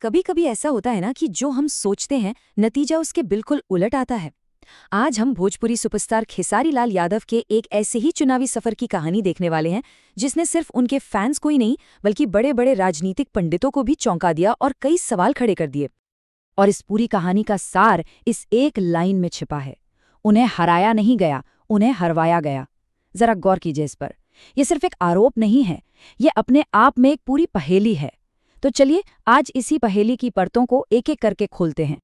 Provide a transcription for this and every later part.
कभी कभी ऐसा होता है ना कि जो हम सोचते हैं नतीजा उसके बिल्कुल उलट आता है। आज हम भोजपुरी सुपरस्टार खेसारी लाल यादव के एक ऐसे ही चुनावी सफर की कहानी देखने वाले हैं जिसने सिर्फ उनके फैंस को ही नहीं बल्कि बड़े बड़े राजनीतिक पंडितों को भी चौंका दिया और कई सवाल खड़े कर दिए। और इस पूरी कहानी का सार इस एक लाइन में छिपा है। उन्हें हराया नहीं गया, उन्हें हरवाया गया। जरा गौर कीजिए इस पर। यह सिर्फ एक आरोप नहीं है, यह अपने आप में एक पूरी पहेली है। तो चलिए आज इसी पहेली की परतों को एक एक करके खोलते हैं।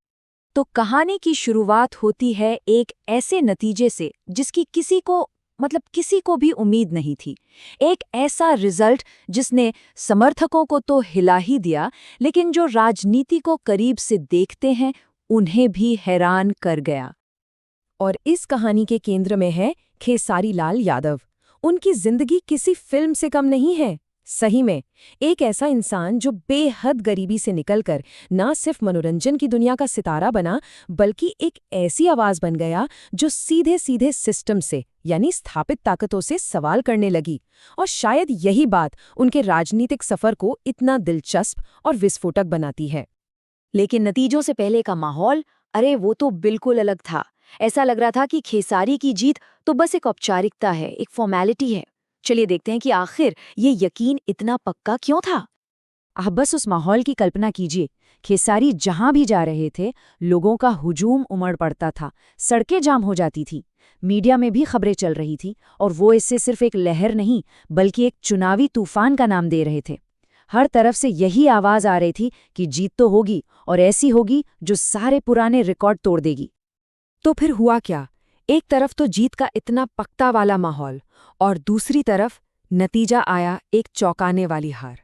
तो कहानी की शुरुआत होती है एक ऐसे नतीजे से जिसकी किसी को भी उम्मीद नहीं थी। एक ऐसा रिजल्ट जिसने समर्थकों को तो हिला ही दिया, लेकिन जो राजनीति को करीब से देखते हैं उन्हें भी हैरान कर गया। और इस कहानी के केंद्र में है खेसारी लाल यादव। उनकी जिंदगी किसी फिल्म से कम नहीं है। सही में एक ऐसा इंसान जो बेहद गरीबी से निकलकर न सिर्फ मनोरंजन की दुनिया का सितारा बना, बल्कि एक ऐसी आवाज बन गया जो सीधे सीधे सिस्टम से यानी स्थापित ताकतों से सवाल करने लगी। और शायद यही बात उनके राजनीतिक सफर को इतना दिलचस्प और विस्फोटक बनाती है। लेकिन नतीजों से पहले का माहौल, अरे वो तो बिल्कुल अलग था। ऐसा लग रहा था कि खेसारी की जीत तो बस एक औपचारिकता है, एक फॉर्मेलिटी है। चलिए देखते हैं कि आखिर ये यकीन इतना पक्का क्यों था। आप बस उस माहौल की कल्पना कीजिए। खेसारी जहां भी जा रहे थे लोगों का हुजूम उमड़ पड़ता था, सड़कें जाम हो जाती थी, मीडिया में भी खबरें चल रही थी और वो इससे सिर्फ एक लहर नहीं बल्कि एक चुनावी तूफान का नाम दे रहे थे। हर तरफ से यही आवाज आ रही थी कि जीत तो होगी और ऐसी होगी जो सारे पुराने रिकॉर्ड तोड़ देगी। तो फिर हुआ क्या? एक तरफ तो जीत का इतना पक्का वाला माहौल और दूसरी तरफ नतीजा आया एक चौंकाने वाली हार।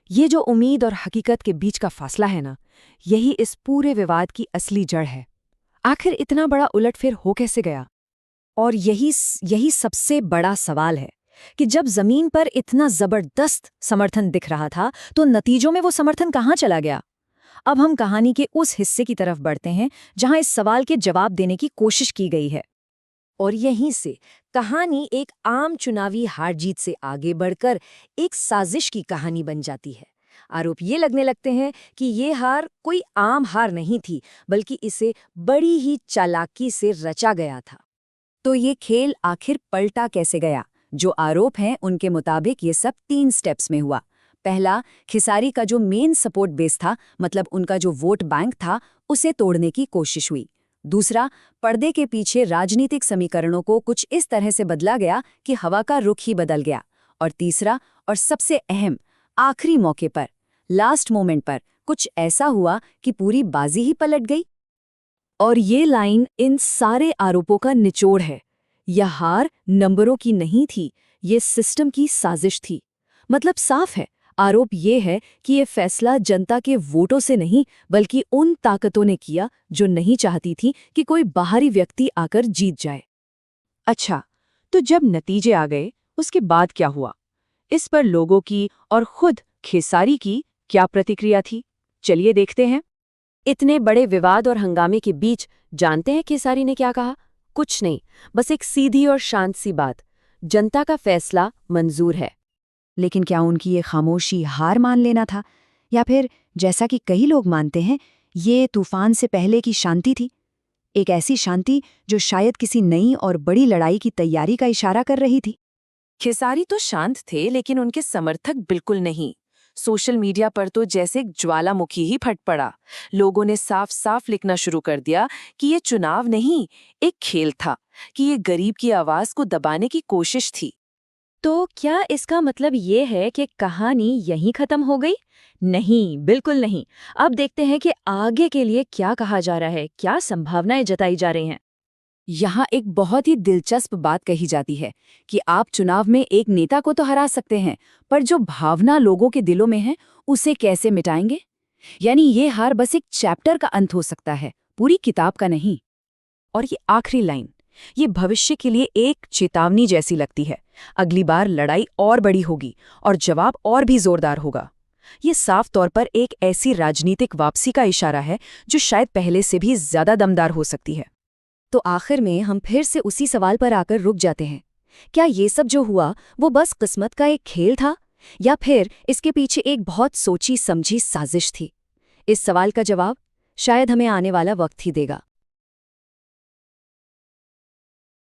ये जो उम्मीद और हकीकत के बीच का फासला है ना, यही इस पूरे विवाद की असली जड़ है। आखिर इतना बड़ा उलटफेर हो कैसे गया? और यही सबसे बड़ा सवाल है कि जब जमीन पर इतना जबरदस्त समर्थन दिख रहा था तो नतीजों में वो समर्थन कहाँ चला गया? अब हम कहानी के उस हिस्से की तरफ बढ़ते हैं जहां इस सवाल के जवाब देने की कोशिश की गई है। और यहीं से कहानी एक आम चुनावी हार जीत से आगे बढ़कर एक साजिश की कहानी बन जाती है। आरोप ये लगने लगते हैं कि ये हार कोई आम हार नहीं थी, बल्कि इसे बड़ी ही चालाकी से रचा गया था। तो ये खेल आखिर पलटा कैसे गया? जो आरोप हैं उनके मुताबिक ये सब 3 स्टेप्स में हुआ। पहला, खेसारी का जो मेन सपोर्ट बेस था, मतलब उनका जो वोट बैंक था, उसे तोड़ने की कोशिश हुई। दूसरा, पर्दे के पीछे राजनीतिक समीकरणों को कुछ इस तरह से बदला गया कि हवा का रुख ही बदल गया। और तीसरा और सबसे अहम, आखिरी मौके पर, लास्ट मोमेंट पर कुछ ऐसा हुआ कि पूरी बाजी ही पलट गई। और ये लाइन इन सारे आरोपों का निचोड़ है। यह हार नंबरों की नहीं थी, ये सिस्टम की साजिश थी। मतलब साफ है, आरोप ये है कि ये फैसला जनता के वोटों से नहीं बल्कि उन ताकतों ने किया जो नहीं चाहती थी कि कोई बाहरी व्यक्ति आकर जीत जाए। अच्छा, तो जब नतीजे आ गए उसके बाद क्या हुआ? इस पर लोगों की और खुद खेसारी की क्या प्रतिक्रिया थी? चलिए देखते हैं। इतने बड़े विवाद और हंगामे के बीच जानते हैं खेसारी ने क्या कहा? कुछ नहीं, बस एक सीधी और शांत सी बात, जनता का फैसला मंजूर है। लेकिन क्या उनकी ये खामोशी हार मान लेना था, या फिर जैसा कि कई लोग मानते हैं ये तूफान से पहले की शांति थी? एक ऐसी शांति जो शायद किसी नई और बड़ी लड़ाई की तैयारी का इशारा कर रही थी। खेसारी तो शांत थे, लेकिन उनके समर्थक बिल्कुल नहीं। सोशल मीडिया पर तो जैसे एक ज्वालामुखी ही फट पड़ा। लोगों ने साफ साफ लिखना शुरू कर दिया कि ये चुनाव नहीं, एक खेल था, कि ये गरीब की आवाज को दबाने की कोशिश थी। तो क्या इसका मतलब ये है कि कहानी यहीं खत्म हो गई? नहीं, बिल्कुल नहीं। अब देखते हैं कि आगे के लिए क्या कहा जा रहा है, क्या संभावनाएं जताई जा रही हैं। यहाँ एक बहुत ही दिलचस्प बात कही जाती है कि आप चुनाव में एक नेता को तो हरा सकते हैं, पर जो भावना लोगों के दिलों में है उसे कैसे मिटाएंगे? यानी ये हार बस एक चैप्टर का अंत हो सकता है, पूरी किताब का नहीं। और ये आखिरी लाइन, ये भविष्य के लिए एक चेतावनी जैसी लगती है। अगली बार लड़ाई और बड़ी होगी और जवाब और भी जोरदार होगा। ये साफ तौर पर एक ऐसी राजनीतिक वापसी का इशारा है जो शायद पहले से भी ज्यादा दमदार हो सकती है। तो आखिर में हम फिर से उसी सवाल पर आकर रुक जाते हैं। क्या ये सब जो हुआ वो बस किस्मत का एक खेल था, या फिर इसके पीछे एक बहुत सोची समझी साजिश थी? इस सवाल का जवाब शायद हमें आने वाला वक्त ही देगा।